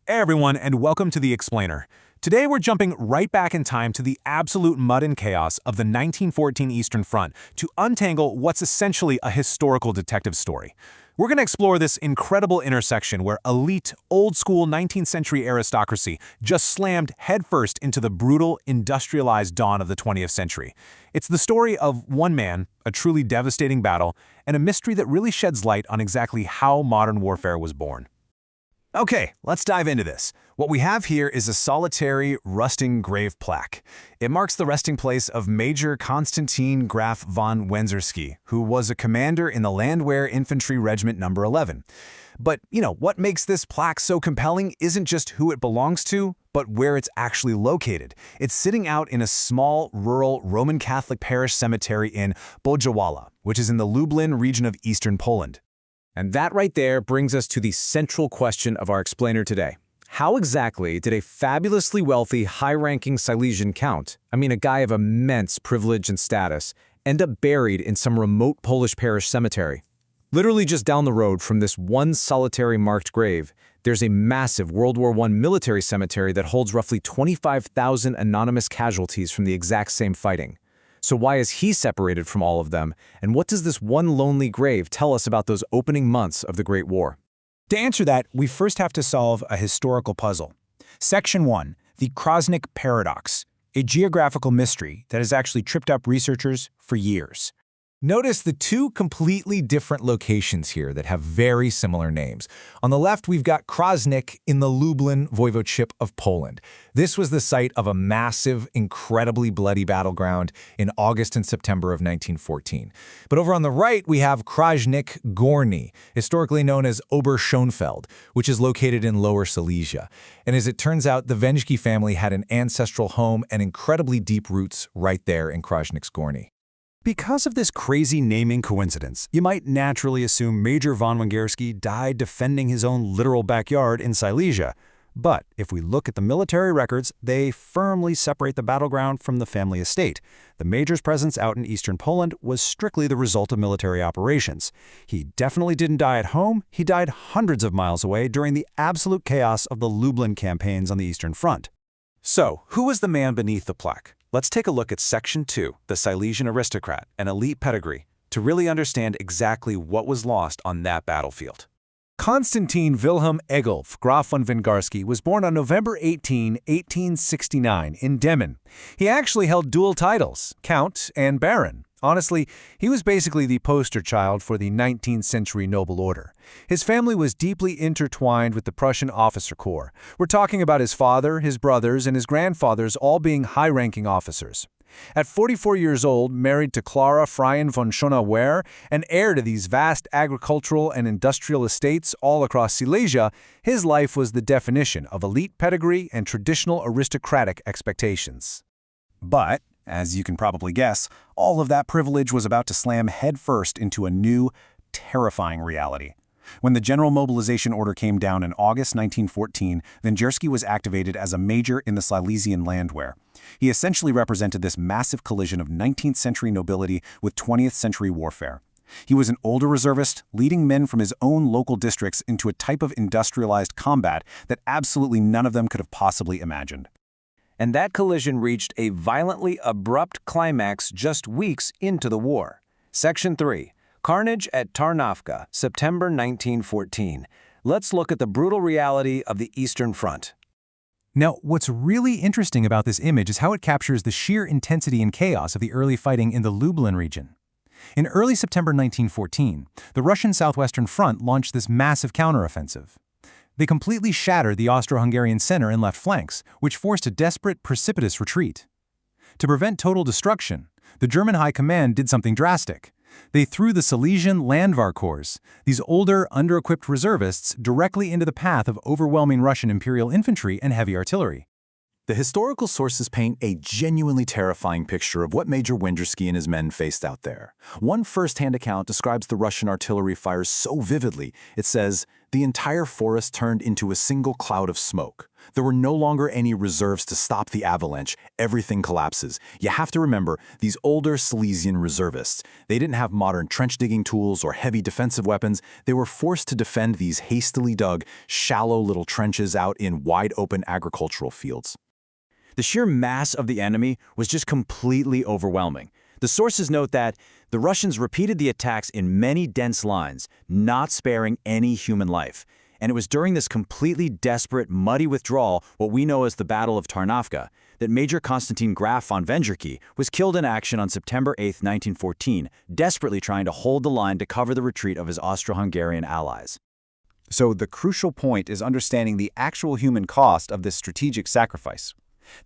Hey everyone, and welcome to The Explainer. Today we're jumping right back in time to the absolute mud and chaos of the 1914 Eastern Front to untangle what's essentially a historical detective story. We're going to explore this incredible intersection where elite, old-school 19th century aristocracy just slammed headfirst into the brutal, industrialized dawn of the 20th century. It's the story of one man, a truly devastating battle, and a mystery that really sheds light on exactly how modern warfare was born. Okay, let's dive into this. What we have here is a solitary, rusting grave plaque. It marks the resting place of Major Constantin Graf von Wengersky, who was a commander in the Landwehr Infantry Regiment No. 11. But, what makes this plaque so compelling isn't just who it belongs to, but where it's actually located. It's sitting out in a small, rural Roman Catholic parish cemetery in Boża Wola, which is in the Lublin region of eastern Poland. And that right there brings us to the central question of our explainer today. How exactly did a fabulously wealthy, high-ranking Silesian count, a guy of immense privilege and status, end up buried in some remote Polish parish cemetery? Literally just down the road from this one solitary marked grave, there's a massive World War I military cemetery that holds roughly 25,000 anonymous casualties from the exact same fighting. So why is he separated from all of them, and what does this one lonely grave tell us about those opening months of the Great War? To answer that, we first have to solve a historical puzzle. Section 1, the Kraśnik Paradox, a geographical mystery that has actually tripped up researchers for years. Notice the two completely different locations here that have very similar names. On the left, we've got Kraśnik in the Lublin voivodeship of Poland. This was the site of a massive, incredibly bloody battleground in August and September of 1914. But over on the right, we have Kraśnik Gorny, historically known as Oberschönfeld, which is located in Lower Silesia. And as it turns out, the Wengersky family had an ancestral home and incredibly deep roots right there in Kraśnik Gorny. Because of this crazy naming coincidence, you might naturally assume Major von Wengersky died defending his own literal backyard in Silesia. But if we look at the military records, they firmly separate the battleground from the family estate. The Major's presence out in eastern Poland was strictly the result of military operations. He definitely didn't die at home, he died hundreds of miles away during the absolute chaos of the Lublin campaigns on the Eastern Front. So, who was the man beneath the plaque? Let's take a look at Section 2, the Silesian Aristocrat, an elite pedigree, to really understand exactly what was lost on that battlefield. Constantin Wilhelm Egolf, Graf von Wengersky, was born on November 18, 1869, in Demmin. He actually held dual titles, Count and Baron. Honestly, he was basically the poster child for the 19th century noble order. His family was deeply intertwined with the Prussian officer corps. We're talking about his father, his brothers, and his grandfathers all being high-ranking officers. At 44 years old, married to Clara Freiin von Schöner-Wehr, and heir to these vast agricultural and industrial estates all across Silesia, his life was the definition of elite pedigree and traditional aristocratic expectations. But, as you can probably guess, all of that privilege was about to slam headfirst into a new, terrifying reality. When the General Mobilization Order came down in August 1914, Wengersky was activated as a major in the Silesian Landwehr. He essentially represented this massive collision of 19th century nobility with 20th century warfare. He was an older reservist, leading men from his own local districts into a type of industrialized combat that absolutely none of them could have possibly imagined. And that collision reached a violently abrupt climax just weeks into the war. Section 3. Carnage at Tarnawka, September 1914. Let's look at the brutal reality of the Eastern Front. Now, what's really interesting about this image is how it captures the sheer intensity and chaos of the early fighting in the Lublin region. In early September 1914, the Russian Southwestern Front launched this massive counteroffensive. They completely shattered the Austro-Hungarian center and left flanks, which forced a desperate, precipitous retreat. To prevent total destruction, the German High Command did something drastic. They threw the Silesian Landwehr Corps, these older, under-equipped reservists, directly into the path of overwhelming Russian Imperial infantry and heavy artillery. The historical sources paint a genuinely terrifying picture of what Major Wengersky and his men faced out there. One first-hand account describes the Russian artillery fires so vividly. It says, the entire forest turned into a single cloud of smoke. There were no longer any reserves to stop the avalanche. Everything collapses. You have to remember, these older Silesian reservists, they didn't have modern trench-digging tools or heavy defensive weapons. They were forced to defend these hastily dug, shallow little trenches out in wide-open agricultural fields. The sheer mass of the enemy was just completely overwhelming. The sources note that the Russians repeated the attacks in many dense lines, not sparing any human life. And it was during this completely desperate, muddy withdrawal, what we know as the Battle of Tarnawka, that Major Constantin Graf von Wengersky was killed in action on September 8, 1914, desperately trying to hold the line to cover the retreat of his Austro-Hungarian allies. So the crucial point is understanding the actual human cost of this strategic sacrifice.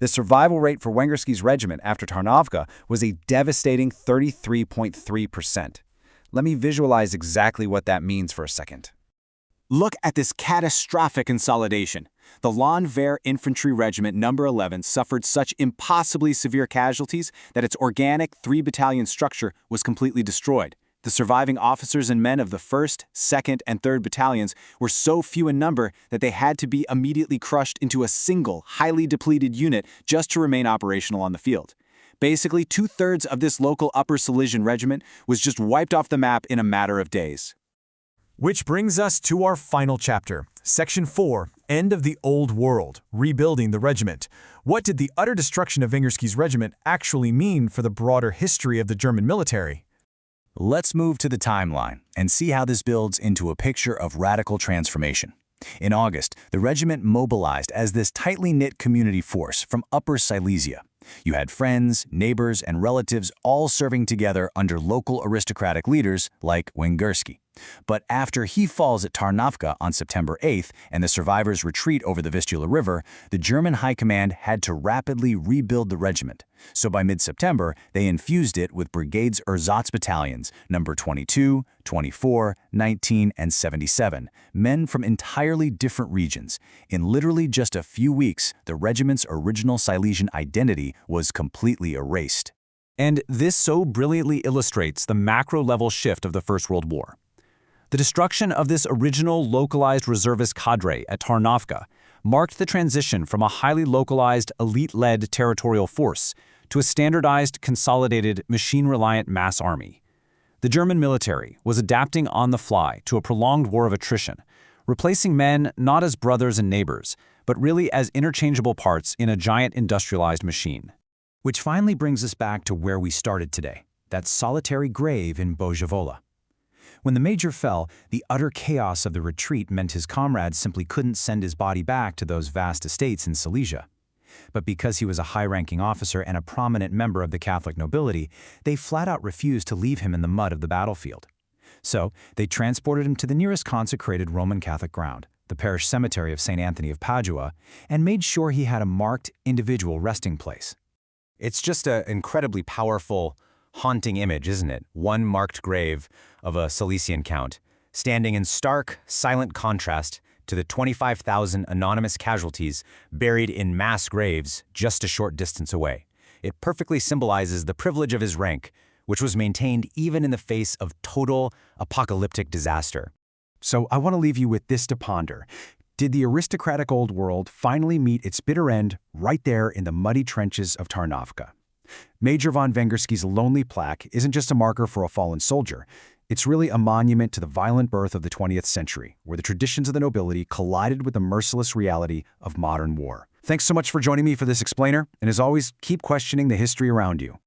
The survival rate for Wengersky's regiment after Tarnawka was a devastating 33.3%. Let me visualize exactly what that means for a second. Look at this catastrophic consolidation. The Landwehr Infantry Regiment No. 11 suffered such impossibly severe casualties that its organic 3-battalion structure was completely destroyed. The surviving officers and men of the 1st, 2nd, and 3rd battalions were so few in number that they had to be immediately crushed into a single, highly depleted unit just to remain operational on the field. Basically, 2/3 of this local Upper Silesian regiment was just wiped off the map in a matter of days. Which brings us to our final chapter, Section 4, End of the Old World, Rebuilding the Regiment. What did the utter destruction of Wengersky's regiment actually mean for the broader history of the German military? Let's move to the timeline and see how this builds into a picture of radical transformation. In August, the regiment mobilized as this tightly knit community force from Upper Silesia. You had friends, neighbors, and relatives all serving together under local aristocratic leaders like Wengersky. But after he falls at Tarnawka on September 8th and the survivors retreat over the Vistula River, the German High Command had to rapidly rebuild the regiment. So by mid-September, they infused it with brigades ersatz battalions, number 22, 24, 19, and 77, men from entirely different regions. In literally just a few weeks, the regiment's original Silesian identity was completely erased. And this so brilliantly illustrates the macro-level shift of the First World War. The destruction of this original localized reservist cadre at Tarnawka marked the transition from a highly localized, elite-led territorial force to a standardized, consolidated, machine-reliant mass army. The German military was adapting on the fly to a prolonged war of attrition, replacing men not as brothers and neighbors, but really as interchangeable parts in a giant industrialized machine. Which finally brings us back to where we started today, that solitary grave in BożaWola. When the major fell, the utter chaos of the retreat meant his comrades simply couldn't send his body back to those vast estates in Silesia. But because he was a high-ranking officer and a prominent member of the Catholic nobility, they flat-out refused to leave him in the mud of the battlefield. So they transported him to the nearest consecrated Roman Catholic ground, the parish cemetery of St. Anthony of Padua, and made sure he had a marked individual resting place. It's just an incredibly powerful, haunting image, isn't it? One marked grave of a Silesian count, standing in stark, silent contrast to the 25,000 anonymous casualties buried in mass graves just a short distance away. It perfectly symbolizes the privilege of his rank, which was maintained even in the face of total apocalyptic disaster. So I want to leave you with this to ponder. Did the aristocratic old world finally meet its bitter end right there in the muddy trenches of Tarnawka? Major von Wengersky's lonely plaque isn't just a marker for a fallen soldier. It's really a monument to the violent birth of the 20th century, where the traditions of the nobility collided with the merciless reality of modern war. Thanks so much for joining me for this explainer, and as always, keep questioning the history around you.